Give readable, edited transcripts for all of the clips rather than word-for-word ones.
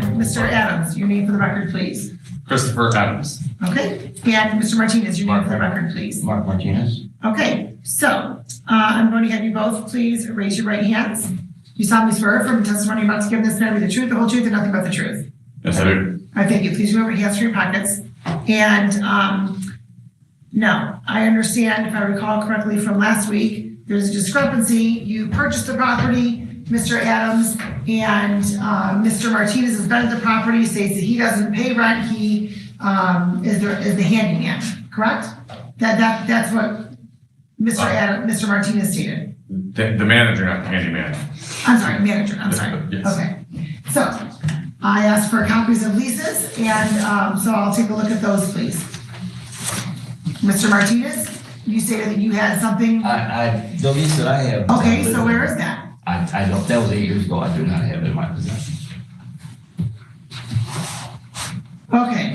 Mr. Adams, your name for the record, please. Christopher Adams. Okay. And Mr. Martinez, your name for the record, please. Mark Martinez. Okay. So I'm going to have you both please raise your right hands. You solemnly swear from the testimony you're about to give this matter the truth, the whole truth, and nothing but the truth. Yes, I do. I thank you. Please remove your hands from your pockets. And no, I understand, if I recall correctly from last week, there's a discrepancy. You purchased the property, Mr. Adams, and Mr. Martinez has been at the property, states that he doesn't pay rent. He is the handyman, correct? That's what Mr. Martinez stated. The manager, not the handyman. I'm sorry, manager. I'm sorry. Yes. Okay. So I asked for copies of leases, and so I'll take a look at those, please. Mr. Martinez, you stated that you had something. The lease that I have. Okay, so where is that? I don't, that was 8 years ago. I do not have it in my possession. Okay.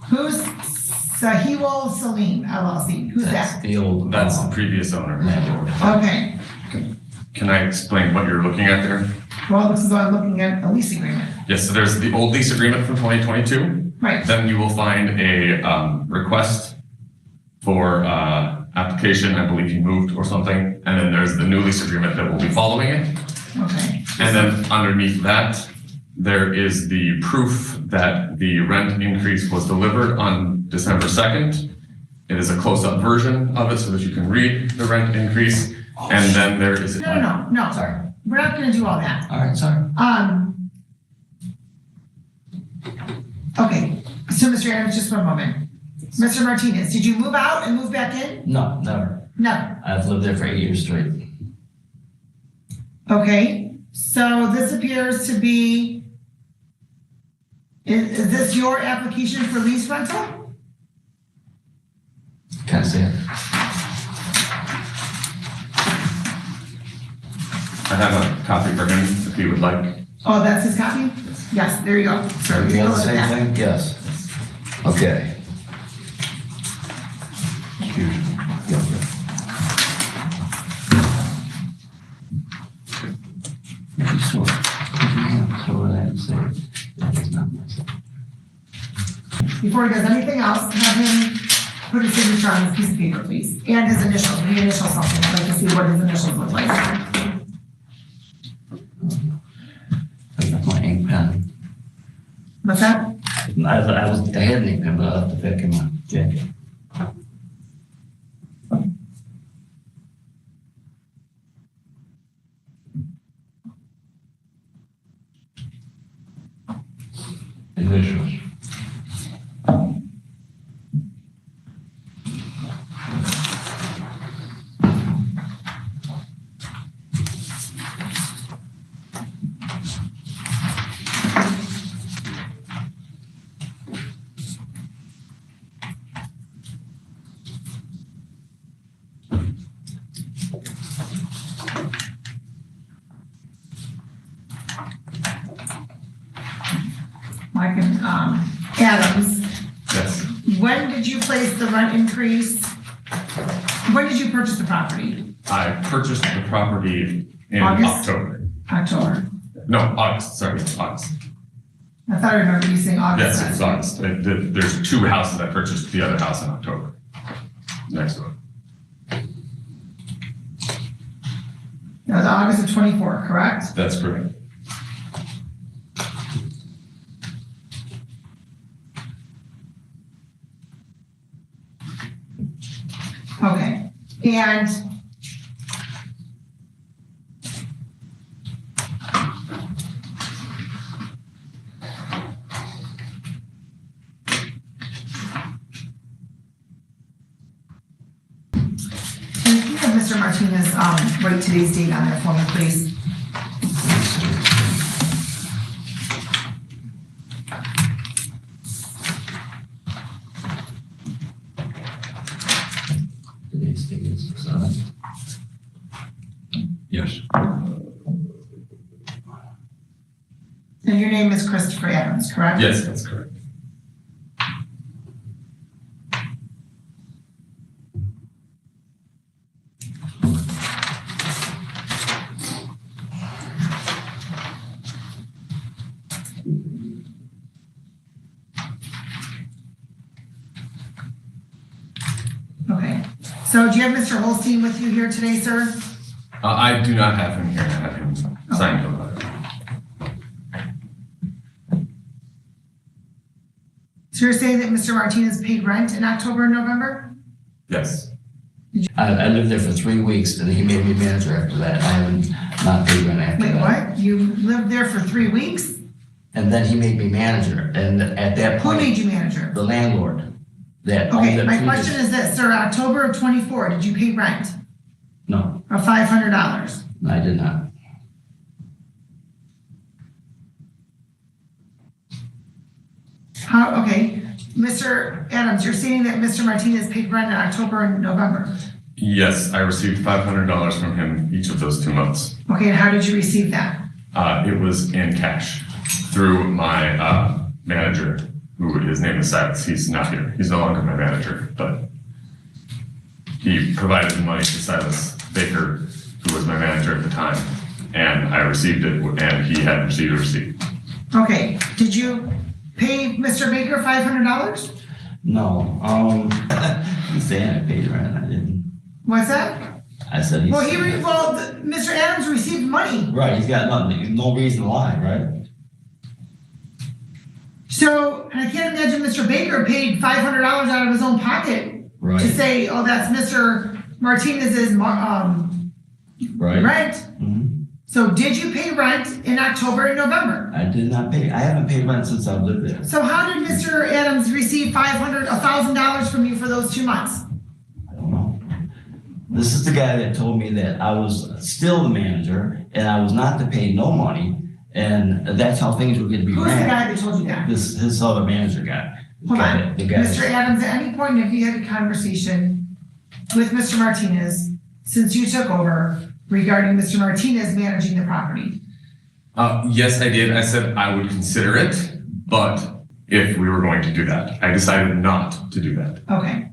Who's Sahewal Salim LLC? Who's that? That's the previous owner. Okay. Can I explain what you're looking at there? Well, this is what I'm looking at, a lease agreement. Yes, so there's the old lease agreement from 2022. Right. Then you will find a request for application. I believe he moved or something. And then there's the new lease agreement that will be following it. Okay. And then underneath that, there is the proof that the rent increase was delivered on December 2nd. It is a close-up version of it so that you can read the rent increase. And then there is... No. Sorry. We're not going to do all that. All right, sorry. Okay. So, Mr. Adams, just for a moment. Mr. Martinez, did you move out and move back in? No, never. No. I've lived there for 8 years straight. Okay. So this appears to be, is this your application for lease rental? Can't see it. I have a copy for him if he would like. Oh, that's his copy? Yes, there you go. So You take a got the look at same that. thing? Yes. Okay. Excuse me. Maybe so. So that and say that is not myself. Before he does anything else, have him put his signature on this piece of paper, please. And his initials. He initials something. I'd like to see what his initials look like. That's my ink pen. What's that? I had an ink pen, but I left it back in my jacket. Initials. Mike and Adams. Yes. When did you place the rent increase? When did you purchase the property? I purchased the property in August? October. October. No, August. Sorry, August. I thought I remember you saying August. Yes, it's August. There's 2 houses I purchased, the other house in October. Next door. That was August of 24, correct? That's correct. Okay. And can you have Mr. Martinez write today's date on there for me, please? Today's date is 7th. Yes. And your name is Christopher Adams, correct? Yes, that's correct. So do you have Mr. Holstein with you here today, sir? I do not have him here. I have him sign the letter. So you're saying that Mr. Martinez paid rent in October and November? Yes. I lived there for 3 weeks, and he made me manager after that. I haven't not paid rent after Wait, that. what? You lived there for 3 weeks? And then he made me manager, and at that Who point, made you manager? the landlord that owned Okay, the my previous- question is this, sir, October of 24, did you pay rent No, of $500? I did not. How, okay, Mr. Adams, you're saying that Mr. Martinez paid rent in October and November. Yes, I received $500 from him each of those 2 months. Okay, and how did you receive that? It was in cash through my manager, who his name is Silas. He's not here. He's no longer my manager, but he provided the money to Silas Baker, who was my manager at the time, and I received it, and he had received a receipt. Okay, did you pay Mr. Baker $500? No, he's saying I paid rent, I didn't. What's that? I said he's. Mr. Adams received money. Right, he's got nothing, no reason to lie, right? So, I can't imagine Mr. Baker paid $500 out of his own pocket to Right, say, oh, that's Mr. Martinez's right. rent. Mhm. So did you pay rent in October and November? I did not pay, I haven't paid rent since I've lived there. So how did Mr. Adams receive $1,000 from you for those 2 months? I don't know. This is the guy that told me that I was still the manager and I was not to pay no money, and that's how things were gonna be Who's the ran. guy that told you that? His other manager guy. Hold on. The guy. Mr. Adams, at any point have you had a conversation with Mr. Martinez since you took over regarding Mr. Martinez managing the property? Yes, I did. I said I would consider it, but if we were going to do that, I decided not to do that. Okay.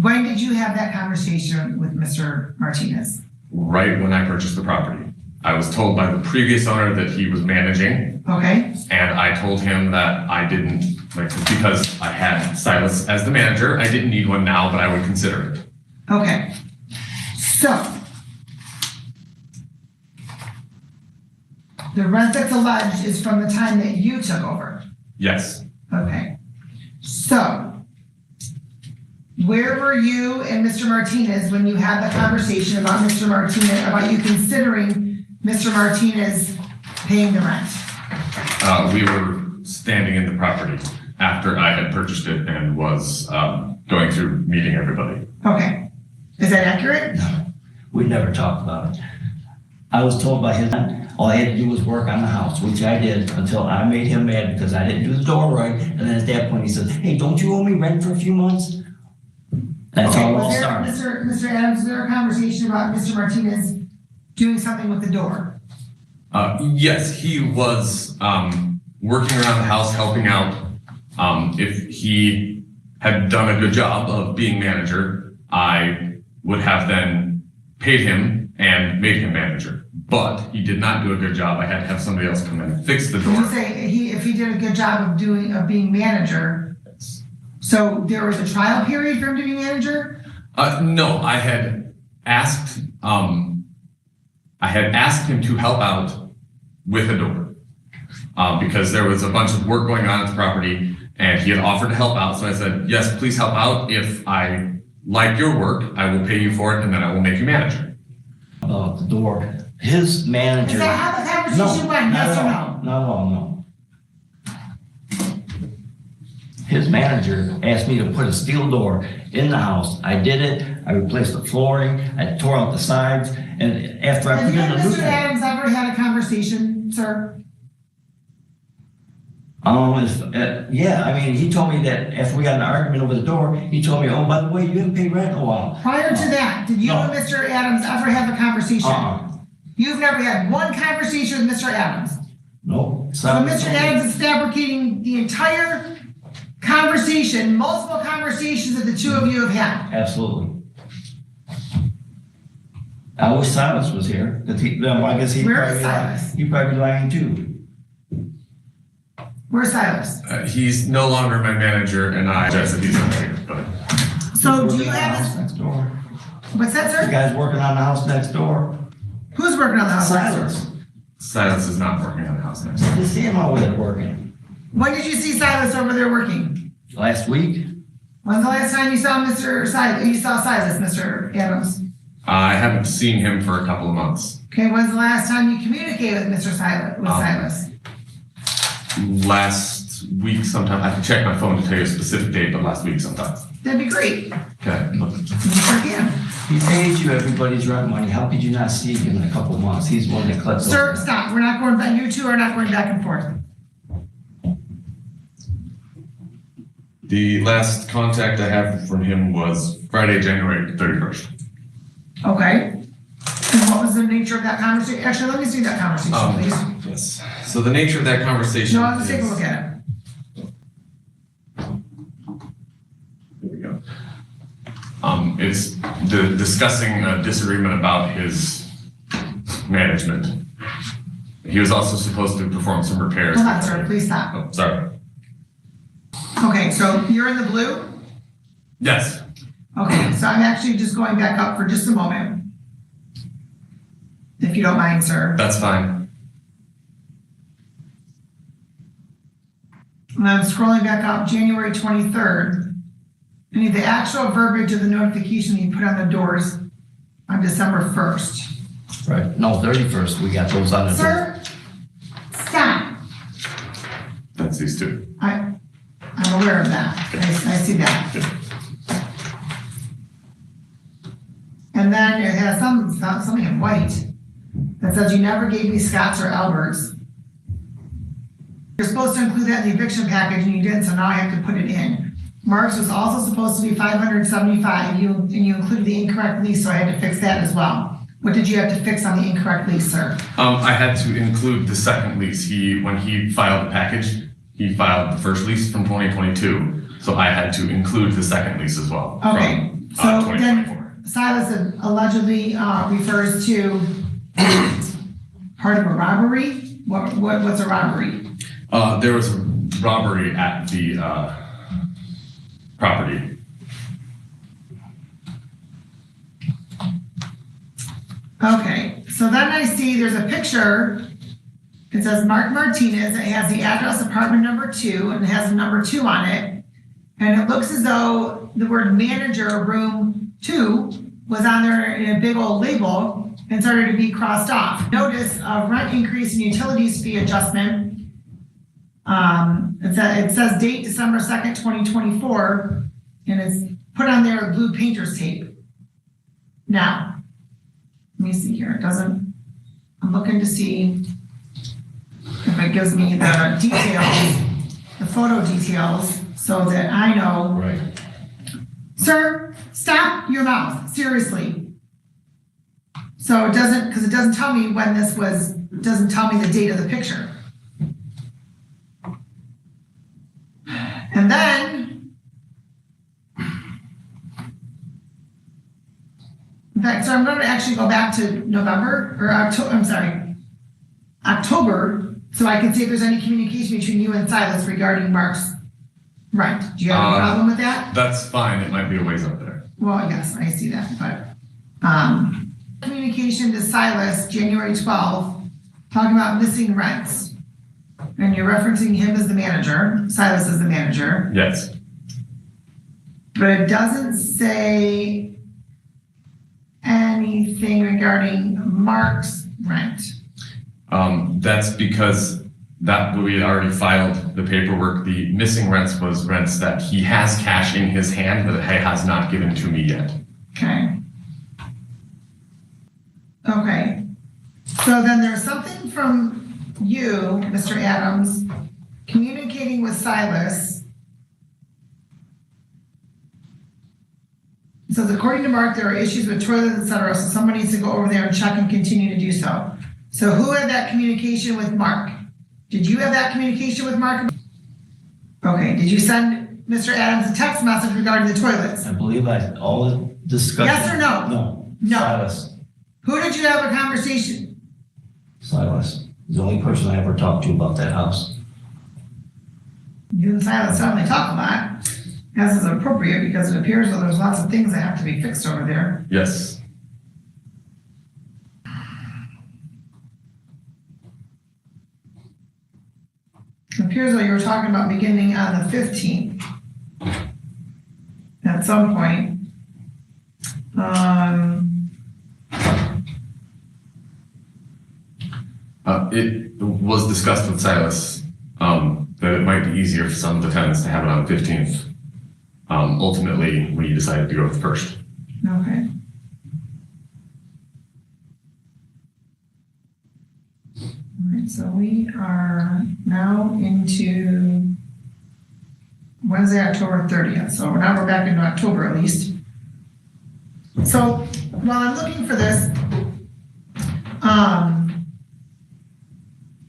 When did you have that conversation with Mr. Martinez? Right when I purchased the property. I was told by the previous owner that he was managing, Okay, and I told him that I didn't, because I had Silas as the manager, I didn't need one now, but I would consider it. okay. So, the rent that's alleged is from the time that you took over. Yes. Okay. So, where were you and Mr. Martinez when you had the conversation about Mr. Martinez, about you considering Mr. Martinez paying the rent? We were standing in the property after I had purchased it and was going through meeting everybody. Okay. Is that accurate? No, we never talked about it. I was told by his, all I had to do was work on the house, which I did until I made him mad because I didn't do the door right. And then at that point, he said, hey, don't you owe me rent for a few months? That's how it all Was there, started. Mr. Adams, was there a conversation about Mr. Martinez doing something with the door? Yes, he was working around the house, helping out. If he had done a good job of being manager, I would have then paid him and made him manager. But he did not do a good job. I had to have somebody else come in and fix the Did you door. say if he did a good job of being manager, so there was a trial period for him to be manager? No, I had asked him to help out with a door. Because there was a bunch of work going on at the property and he had offered to help out. So I said, yes, please help out. If I like your work, I will pay you for it and then I will make you manager. About the door, his manager. Is that how the No, conversation went, not yes at or all. no? Not at all, no. His manager asked me to put a steel door in the house. I did it. I replaced the flooring. I tore out the sides. And after I Have put you in and the new Mr. Adams ever had a conversation, sir? Yeah, I mean, he told me that after we got in an argument over the door, he told me, oh, by the way, you didn't pay rent in a while. Prior to that, did you No. and Mr. Adams ever have a conversation? You've never had one conversation with Mr. Adams? Nope. So Mr. Adams is fabricating the entire conversation, multiple conversations that the two of you have had. Absolutely. I wish Silas was here, because I guess Where is Silas? he'd probably be lying too. Where's Silas? He's no longer my manager and I suggested he's not here, but So do you Working on the house have, next door. what's that, The sir? guy's working on the house next door. Who's working on the house? Silas. Silas is not working on the house next door. You see him over there working. When did you see Silas over there working? Last week, When's the last time you saw Silas, Mr. Adams? I haven't seen him for a couple of months. Okay, when's the last time you communicated with Silas? Last week sometime, I can check my phone to tell you a specific date, but last week sometime. That'd be great. Okay. You sure can. he paid you everybody's rent money. How could you not see him in a couple of months? He's one that collects. Sir, stop. We're not going back. You two are not going back and forth. The last contact I have from him was Friday, January 31st. Okay. And what was the nature of that conversation? Actually, let me see that conversation, please. Yes. So the nature of that conversation No, let's take a is- look at it. Here we go. It's discussing a disagreement about his management. He was also supposed to perform some repairs. Hold on, sir. Please stop. Oh, sorry. Okay, so you're in the blue? Yes. Okay, so I'm actually just going back up for just a moment. If you don't mind, sir. That's fine. And I'm scrolling back up, January 23rd. I need the actual verbiage of the notification you put on the doors on December 1st. Right, no, 31st, we got those on the door. Sir, stop. That's these two. I'm aware of that. I see that. And then it has something in white that says you never gave me Scott's or Albert's. You're supposed to include that in the eviction package and you didn't, so now I have to put it in. Mark's was also supposed to be $575, and you included the incorrect lease, so I had to fix that as well. What did you have to fix on the incorrect lease, sir? I had to include the second lease. When he filed the package, he filed the first lease from 2022. So I had to include the second lease as well. Okay, From, so 2024. then Silas allegedly refers to part of a robbery. What's a robbery? There was a robbery at the property. Okay, so then I see there's a picture. It says Mark Martinez. It has the address, apartment number 2, and it has a number 2 on it. And it looks as though the word manager, room 2, was on there in a big old label and started to be crossed off. Notice of rent increase and utilities fee adjustment. It says date December 2nd, 2024, and it's put on there with blue painter's tape. Now, let me see here. It doesn't, I'm looking to see if it gives me the details, the photo details, so that I know. Right. Sir, stop your mouth, seriously. So it doesn't, because it doesn't tell me when this was, it doesn't tell me the date of the picture. And then, in fact, so I'm going to actually go back to November, or October, I'm sorry, October, so I can see if there's any communication between you and Silas regarding Mark's rent. Do you have a problem with that? That's fine. It might be a ways up there. Well, yes, I see that, but, communication to Silas, January 12th, talking about missing rents. And you're referencing him as the manager, Silas as the manager, Yes. but it doesn't say anything regarding Mark's rent. That's because we had already filed the paperwork. The missing rents was rents that he has cash in his hand, but he has not given to me yet. Okay. Okay. So then there's something from you, Mr. Adams, communicating with Silas. It says, according to Mark, there are issues with toilets, etc., so somebody needs to go over there and check and continue to do so. So who had that communication with Mark? Did you have that communication with Mark? Okay, did you send Mr. Adams a text message regarding the toilets? I believe all the discussion. Yes or no? No. No. Silas. Who did you have a conversation? Silas. He's the only person I ever talked to about that house. You and Silas certainly talk a lot. as is appropriate, because it appears that there's lots of things that have to be fixed over there. Yes. It appears that you were talking about beginning on the 15th. At some point. It was discussed with Silas, that it might be easier for some of the tenants to have it on the 15th. Ultimately, we decided to go with the first. Okay. All right, so we are now into Wednesday, October 30th. So now we're back into October at least. So while I'm looking for this,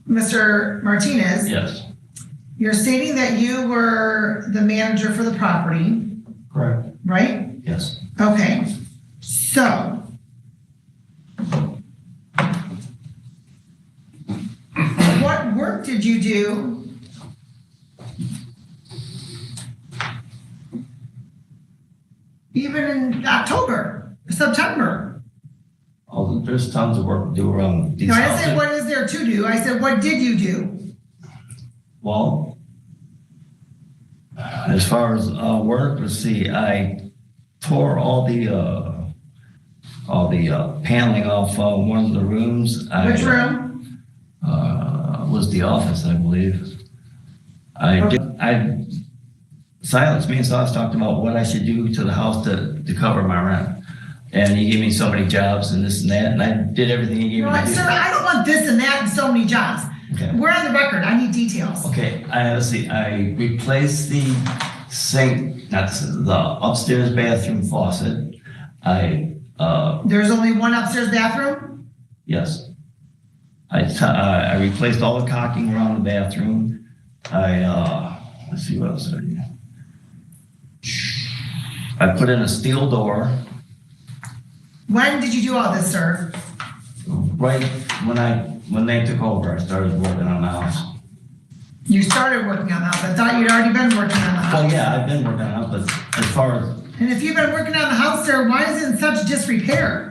Mr. Martinez. Yes. You're stating that you were the manager for the property, Correct. right? Yes. Okay, so what work did you do even in October, September? Oh, there's tons of work to do around these No, I didn't say houses. what is there to do. I said, what did you do? Well, as far as work, let's see, I tore all the paneling off one of the rooms. Which room? Was the office, I believe. Silas, me and Silas talked about what I should do to the house to cover my rent. And he gave me so many jobs and this and that, and I did everything he gave me to do. Sir, I don't want this and that and so many jobs. Okay. We're on the record. I need details. Okay, let's see, I replaced the sink, that's the upstairs bathroom faucet. There's only one upstairs bathroom? Yes. I replaced all the caulking around the bathroom. Let's see what else I did. I put in a steel door. When did you do all this, sir? Right when they took over, I started working on the house. You started working on the house. I thought you'd already been working on the house. Well, yeah, I've been working on it, but as far as, And if you've been working on the house, sir, why is it in such disrepair?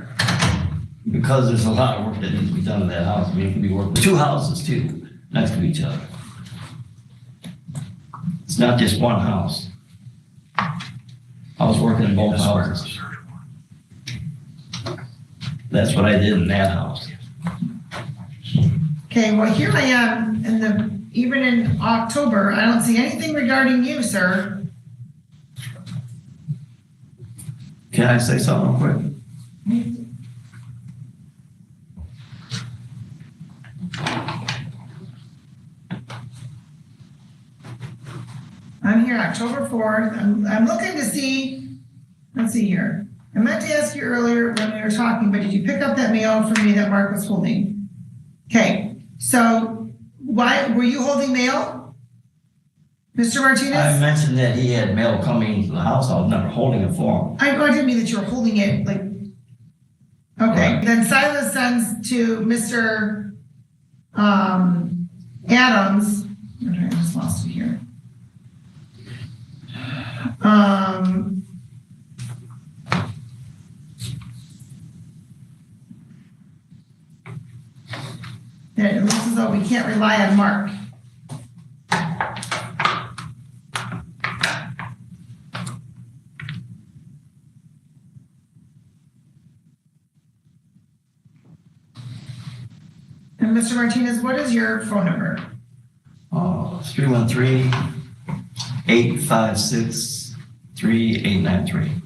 because there's a lot of work that needs to be done in that house. I mean, it can be worked, two houses too, next to each other. It's not just one house. I was working in both houses. That's what I did in that house. Okay, well, here I am even in October, I don't see anything regarding you, sir. Can I say something real quick? I'm here October 4th. I'm looking to see, let's see here. I meant to ask you earlier when we were talking, but did you pick up that mail for me that Mark was holding? Okay, so why were you holding mail, Mr. Martinez? I mentioned that he had mail coming into the house. I was never holding it for him. I didn't mean that you were holding it like. Okay, Right. then Silas sends to Mr. Adams. Okay, I just lost it here. That it looks as though we can't rely on Mark. And Mr. Martinez, what is your phone number? 313-856-3893.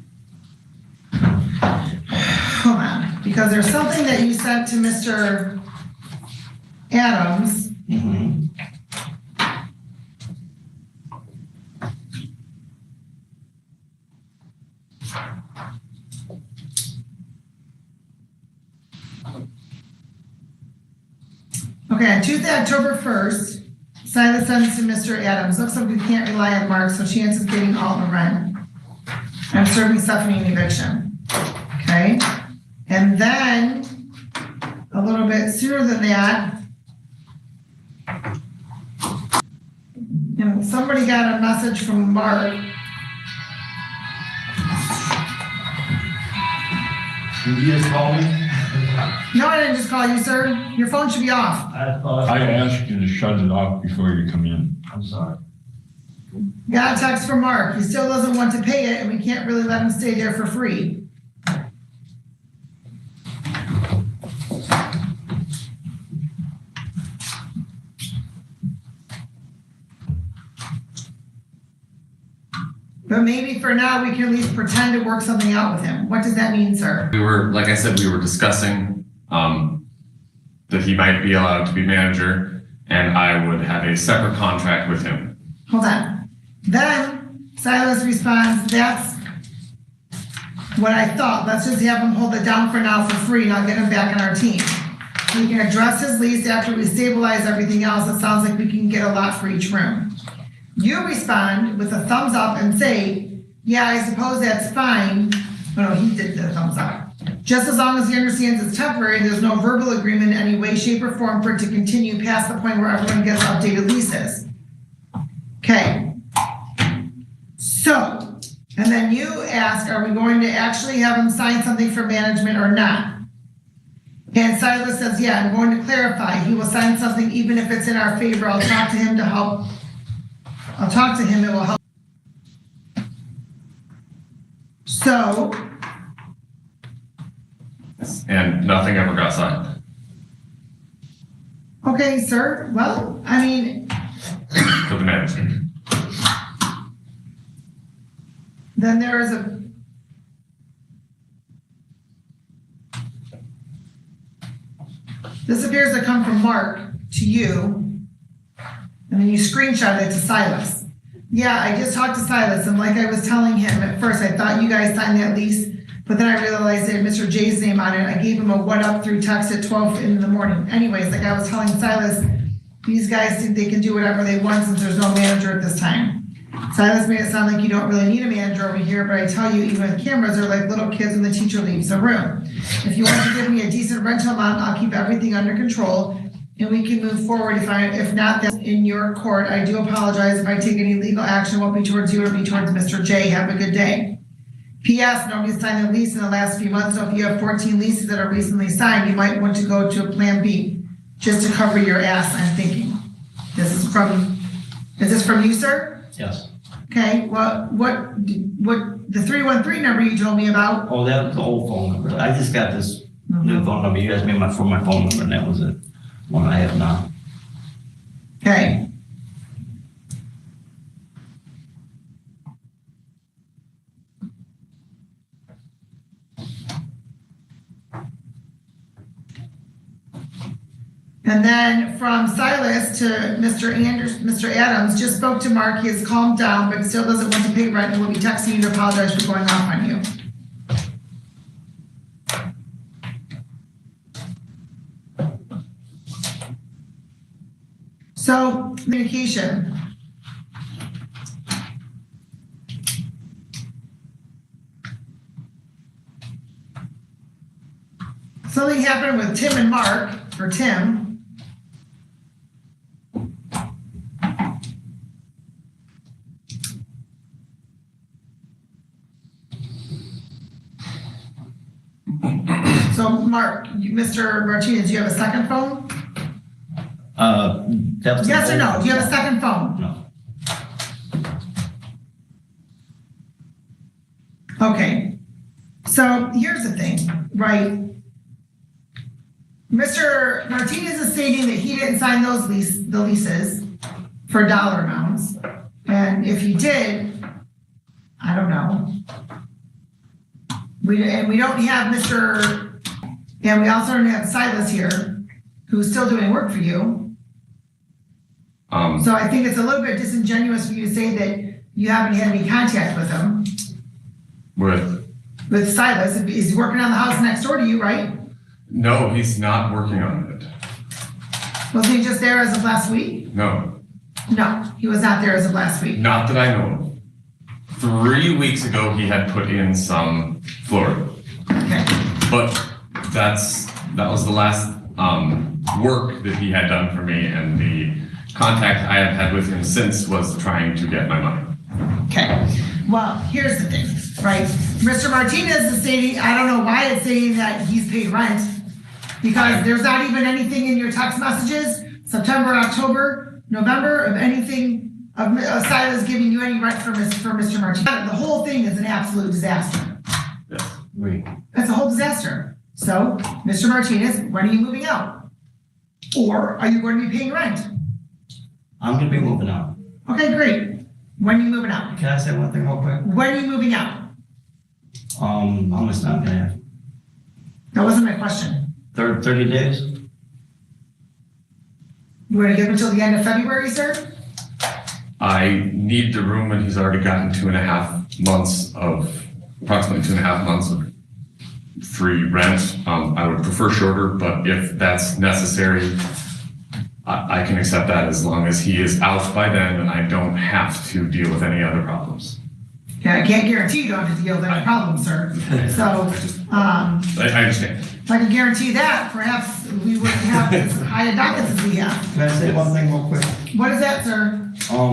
Hold on, because there's something that you sent to Mr. Adams. Mm-hmm. Okay, on Tuesday, October 1st, Silas sends to Mr. Adams. Looks like we can't rely on Mark, so chance of getting all the rent. I'm serving Stephanie an eviction. Okay, and then a little bit sooner than that, and somebody got a message from Mark Did you just call me? No, I didn't just call you, sir. Your phone should be off. I asked you to shut it off before you come in. I'm sorry. Got a text from Mark. He still doesn't want to pay it, and we can't really let him stay there for free. But maybe for now, we can at least pretend to work something out with him. What does that mean, sir? Like I said, we were discussing that he might be allowed to be manager, and I would have a separate contract with him. Hold on. Then Silas responds, that's what I thought. Let's just have him hold it down for now for free, and I'll get him back on our team. We can address his lease after we stabilize everything else. It sounds like we can get a lot for each room. You respond with a thumbs up and say, yeah, I suppose that's fine. Oh, no, he did the thumbs up. Just as long as he understands it's temporary, there's no verbal agreement in any way, shape, or form for it to continue past the point where everyone gets updated leases. Okay. So, and then you ask, are we going to actually have him sign something for management or not? And Silas says, yeah, I'm going to clarify. He will sign something even if it's in our favor. I'll talk to him to help. I'll talk to him, it will help. So. And nothing ever got signed. Okay, sir. Well, I mean. For the management. Then there is a. This appears to come from Mark to you. And then you screenshot it to Silas. Yeah, I just talked to Silas, and like I was telling him at first, I thought you guys signed that lease, but then I realized it had Mr. J's name on it. I gave him a what up through text at 12 in the morning. Anyways, like I was telling Silas, these guys think they can do whatever they want since there's no manager at this time. Silas made it sound like you don't really need a manager over here, but I tell you, even with cameras, they're like little kids when the teacher leaves the room. If you want to give me a decent rental amount, I'll keep everything under control. And we can move forward. If not, that's in your court. I do apologize if I take any legal action. It won't be towards you, it'll be towards Mr. J. Have a good day. P.S. Nobody's signed a lease in the last few months, so if you have 14 leases that are recently signed, you might want to go to a plan B just to cover your ass, I'm thinking. Is this from you, sir? Yes. Okay, well, what the 313 number you told me about? Oh, that was the old phone number. I just got this new phone number. You guys made my phone number, and that was it. One I have now. Okay. And then from Silas to Mr. Adams, just spoke to Mark. He has calmed down, but still doesn't want to pay rent and will be texting you to apologize for going off on you. So, communication. Something happened with Tim and Mark, or Tim. So, Mark, Mr. Martinez, do you have a second phone? Yes or no? Do you have a second phone? No. Okay. So here's the thing, right? Mr. Martinez is stating that he didn't sign the leases for dollar amounts. And if he did, I don't know. We don't have and we also don't have Silas here, who's still doing work for you. So I think it's a little bit disingenuous for you to say that you haven't had any contact with him. With Silas. He's working on the house next door to you, right? No, he's not working on it. Was he just there as of last week? No. No, he was not there as of last week. Not that I know of. 3 weeks ago, he had put in some flooring. Okay. But that was the last work that he had done for me, and the contact I have had with him since was trying to get my money. Okay. Well, here's the thing. right? Mr. Martinez is stating, I don't know why it's saying that he's paid rent, because there's not even anything in your text messages, September, October, November, of anything of Silas giving you any rent for Mr. Martinez. The whole thing is an absolute disaster. Yes. Agree. That's a whole disaster. So, Mr. Martinez, when are you moving out? Or are you going to be paying rent? I'm gonna be moving out. Okay, great. When are you moving out? Can I say one thing real quick? When are you moving out? How much time can I have? That wasn't my question. 30 days? We're gonna give him until the end of February, sir? I need the room, and he's already gotten approximately 2.5 months of free rent. I would prefer shorter, but if that's necessary, I can accept that as long as he is out by then and I don't have to deal with any other problems. Yeah, I can't guarantee you don't have to deal with any problems, sir. So, I understand. if I can guarantee that, perhaps we wouldn't have as high a docket as we have. Can I say one thing real quick? What is that, sir?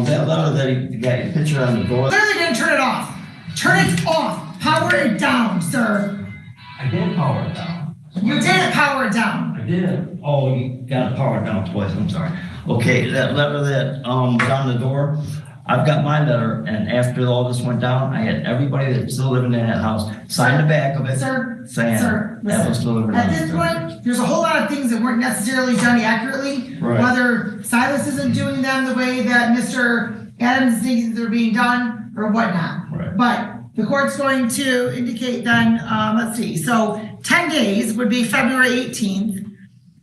That letter that he got pictured on the door. Clearly didn't turn it off. Turn it off. Power it down, sir. I did power it down. You didn't power it down. I did. Oh, you got to power it down twice, I'm sorry. Okay, that letter that, was on the door, I've got my letter, and after all this went down, I had everybody that's still living in that house sign the back of it. Sir, saying sir, that was listen. delivered. At this point, there's a whole lot of things that weren't necessarily done accurately. Right. Whether Silas isn't doing them the way that Mr. Adams thinks they're being done or whatnot. Right. But the court's going to indicate then, let's see, so 10 days would be February 18th.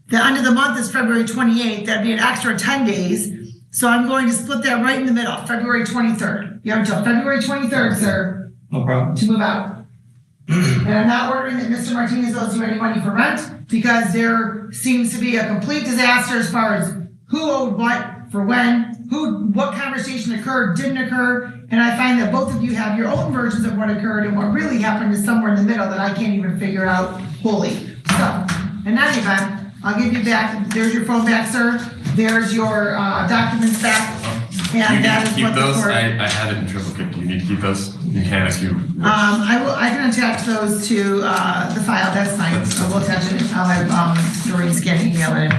The end of the month is February 28th. That'd be an extra 10 days. So I'm going to split that right in the middle, February 23rd. You have until February 23rd, sir, No problem. to move out. And I'm not ordering that Mr. Martinez owes you any money for rent, because there seems to be a complete disaster as far as who owed what, for when, what conversation occurred, didn't occur. And I find that both of you have your own versions of what occurred, and what really happened is somewhere in the middle that I can't even figure out wholly. So, in any event, I'll give you back, there's your phone back, sir. There's your documents back. And that is keep what the those? court. I had it in triplicate. Do you need to keep those? You can if you. I can attach those to the file, that's fine. I will attach it. I'll have Doreen scan and email it.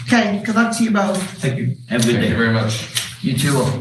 Okay, good luck to you both. Thank you. Have a good Thank day. you very much. You too.